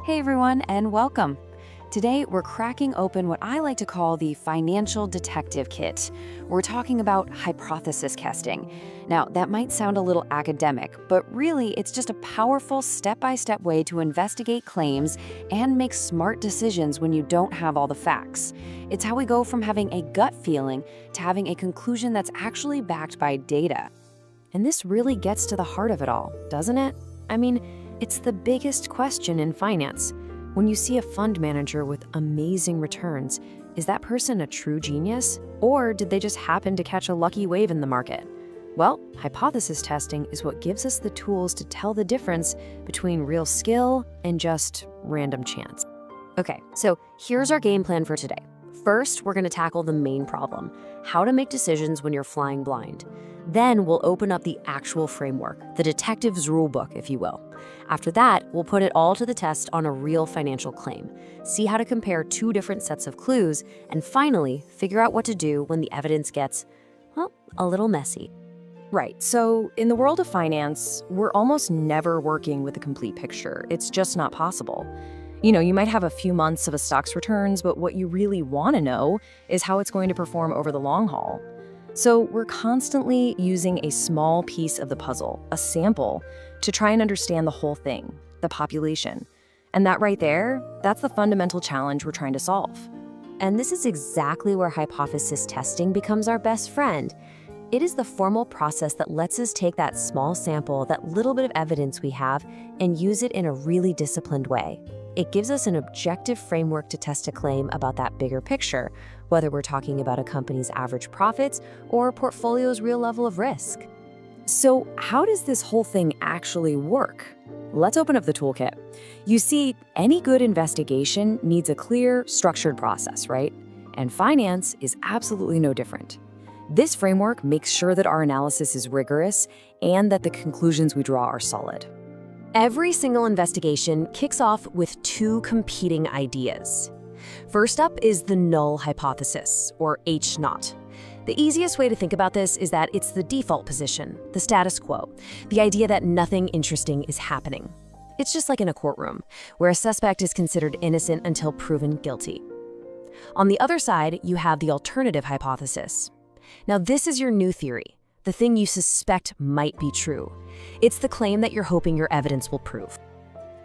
Hey everyone, and welcome. Today, we're cracking open what I like to call the financial detective kit. We're talking about hypothesis testing. Now, that might sound a little academic, but really, it's just a powerful step-by-step way to investigate claims and make smart decisions when you don't have all the facts. It's how we go from having a gut feeling to having a conclusion that's actually backed by data. And this really gets to the heart of it all, doesn't it? I mean, it's the biggest question in finance. When you see a fund manager with amazing returns, is that person a true genius? Or did they just happen to catch a lucky wave in the market? Well, hypothesis testing is what gives us the tools to tell the difference between real skill and just random chance. Okay, so here's our game plan for today. First, we're going to tackle the main problem, how to make decisions when you're flying blind. Then we'll open up the actual framework, the detective's rulebook, if you will. After that, we'll put it all to the test on a real financial claim, see how to compare two different sets of clues, and finally, figure out what to do when the evidence gets, well, a little messy. Right, so in the world of finance, we're almost never working with a complete picture. It's just not possible. You might have a few months of a stock's returns, but what you really want to know is how it's going to perform over the long haul. So we're constantly using a small piece of the puzzle, a sample, to try and understand the whole thing, the population. And that right there, that's the fundamental challenge we're trying to solve. And this is exactly where hypothesis testing becomes our best friend. It is the formal process that lets us take that small sample, that little bit of evidence we have, and use it in a really disciplined way. It gives us an objective framework to test a claim about that bigger picture, whether we're talking about a company's average profits or a portfolio's real level of risk. So how does this whole thing actually work? Let's open up the toolkit. You see, any good investigation needs a clear, structured process, right? And finance is absolutely no different. This framework makes sure that our analysis is rigorous and that the conclusions we draw are solid. Every single investigation kicks off with two competing ideas. First up is the null hypothesis, or H0. The easiest way to think about this is that it's the default position, the status quo, the idea that nothing interesting is happening. It's just like in a courtroom, where a suspect is considered innocent until proven guilty. On the other side, you have the alternative hypothesis. Now, this is your new theory, the thing you suspect might be true. It's the claim that you're hoping your evidence will prove.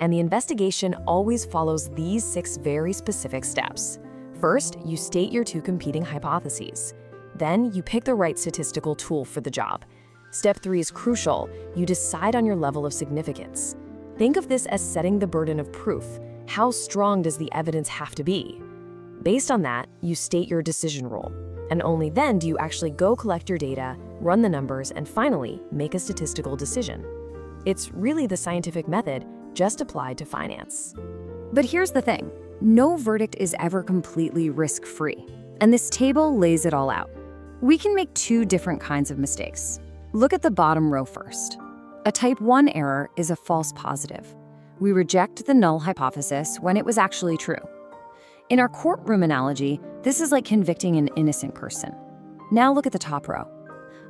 And the investigation always follows these 6 very specific steps. First, you state your two competing hypotheses. Then, you pick the right statistical tool for the job. Step 3 is crucial. You decide on your level of significance. Think of this as setting the burden of proof. How strong does the evidence have to be? Based on that, you state your decision rule. And only then do you actually go collect your data, run the numbers, and finally, make a statistical decision. It's really the scientific method, just applied to finance. But here's the thing, no verdict is ever completely risk-free, and this table lays it all out. We can make 2 different kinds of mistakes. Look at the bottom row first. A type 1 error is a false positive. We reject the null hypothesis when it was actually true. In our courtroom analogy, this is like convicting an innocent person. Now look at the top row.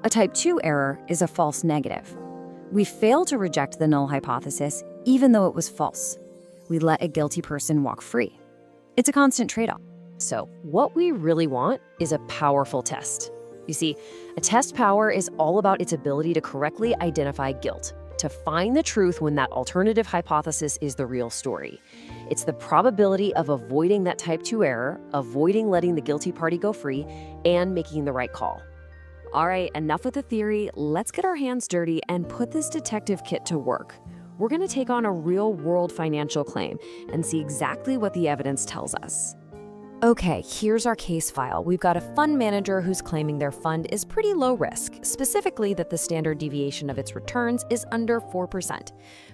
A type 2 error is a false negative. We fail to reject the null hypothesis even though it was false. We let a guilty person walk free. It's a constant trade-off. So, what we really want is a powerful test. You see, a test power is all about its ability to correctly identify guilt, to find the truth when that alternative hypothesis is the real story. It's the probability of avoiding that type 2 error, avoiding letting the guilty party go free, and making the right call. All right, enough with the theory. Let's get our hands dirty and put this detective kit to work. We're going to take on a real-world financial claim and see exactly what the evidence tells us. Okay, here's our case file. We've got a fund manager who's claiming their fund is pretty low risk, specifically that the standard deviation of its returns is under 4%.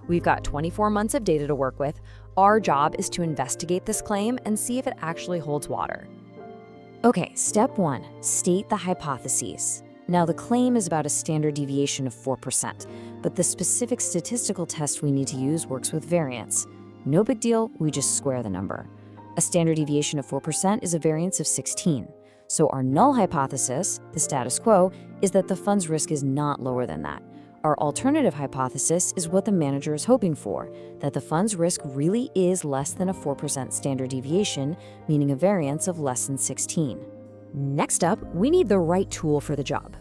We've got 24 months of data to work with. Our job is to investigate this claim and see if it actually holds water. Okay, step 1, state the hypotheses. Now, the claim is about a standard deviation of 4%, but the specific statistical test we need to use works with variance. No big deal, we just square the number. A standard deviation of 4% is a variance of 16. So our null hypothesis, the status quo, is that the fund's risk is not lower than that. our alternative hypothesis is what the manager is hoping for, that the fund's risk really is less than a 4% standard deviation, meaning a variance of less than 16. Next up, we need the right tool for the job.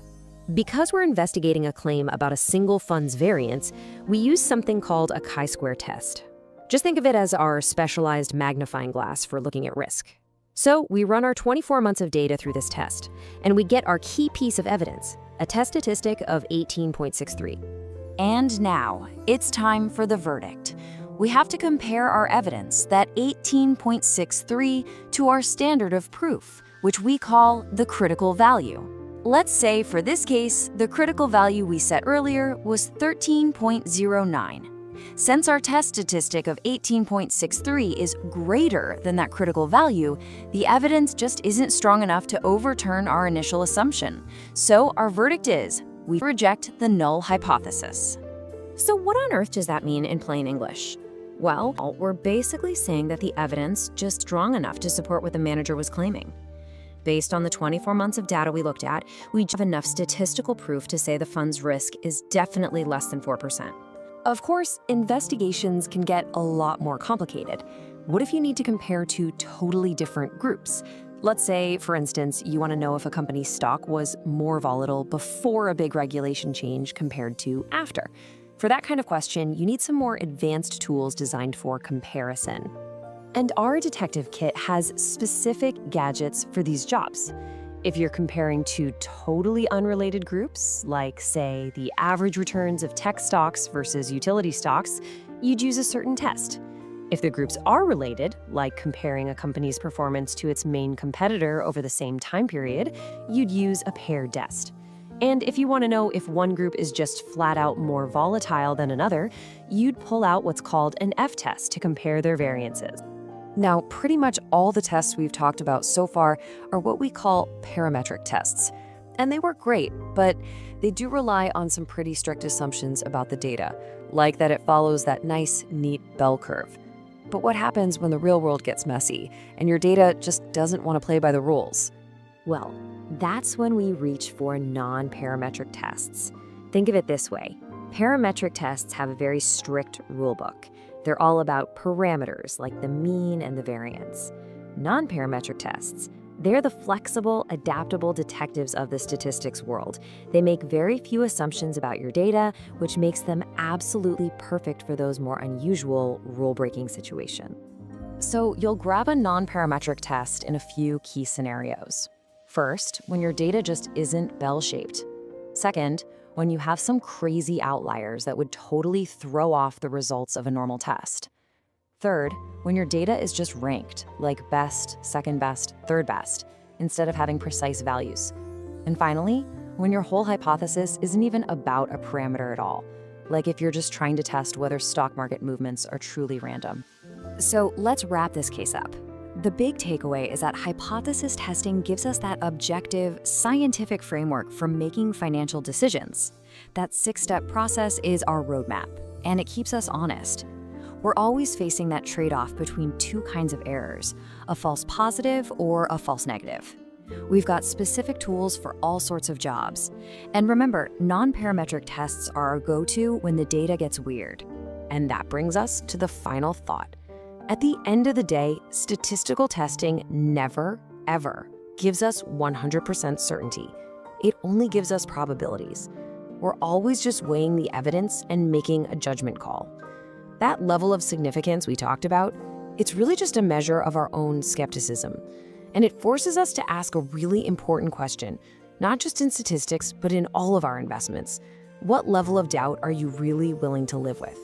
Because we're investigating a claim about a single fund's variance, we use something called a chi-square test. Just think of it as our specialized magnifying glass for looking at risk. So we run our 24 months of data through this test, and we get our key piece of evidence, a test statistic of 18.63. And now, it's time for the verdict. We have to compare our evidence, that 18.63, to our standard of proof, which we call the critical value. Let's say for this case, the critical value we set earlier was 13.09. Since our test statistic of 18.63 is greater than that critical value, the evidence just isn't strong enough to overturn our initial assumption. So our verdict is, we reject the null hypothesis. So what on earth does that mean in plain English? Well, we're basically saying that the evidence just strong enough to support what the manager was claiming. Based on the 24 months of data we looked at, we have enough statistical proof to say the fund's risk is definitely less than 4%. Of course, investigations can get a lot more complicated. What if you need to compare two totally different groups? Let's say, for instance, you want to know if a company's stock was more volatile before a big regulation change compared to after. For that kind of question, you need some more advanced tools designed for comparison. And our detective kit has specific gadgets for these jobs. If you're comparing two totally unrelated groups, like, say, the average returns of tech stocks versus utility stocks, you'd use a certain test. If the groups are related, like comparing a company's performance to its main competitor over the same time period, you'd use a paired test. And if you want to know if one group is just flat out more volatile than another, you'd pull out what's called an F-test to compare their variances. Now, pretty much all the tests we've talked about so far are what we call parametric tests. And they work great, but they do rely on some pretty strict assumptions about the data, like that it follows that nice, neat bell curve. But what happens when the real world gets messy and your data just doesn't want to play by the rules? Well, that's when we reach for non-parametric tests. Think of it this way. Parametric tests have a very strict rulebook. They're all about parameters like the mean and the variance. Non-parametric tests, they're the flexible, adaptable detectives of the statistics world. They make very few assumptions about your data, which makes them absolutely perfect for those more unusual rule-breaking situations. So you'll grab a non-parametric test in a few key scenarios. First, when your data just isn't bell-shaped. Second, when you have some crazy outliers that would totally throw off the results of a normal test. Third, when your data is just ranked, like best, second best, third best, instead of having precise values. And finally, when your whole hypothesis isn't even about a parameter at all, like if you're just trying to test whether stock market movements are truly random. So let's wrap this case up. The big takeaway is that hypothesis testing gives us that objective, scientific framework for making financial decisions. That 6-step process is our roadmap, and it keeps us honest. We're always facing that trade-off between two kinds of errors, a false positive or a false negative. We've got specific tools for all sorts of jobs. And remember, non-parametric tests are our go-to when the data gets weird. And that brings us to the final thought. At the end of the day, statistical testing never, ever gives us 100% certainty. It only gives us probabilities. We're always just weighing the evidence and making a judgment call. That level of significance we talked about, it's really just a measure of our own skepticism. And it forces us to ask a really important question, not just in statistics, but in all of our investments. What level of doubt are you really willing to live with?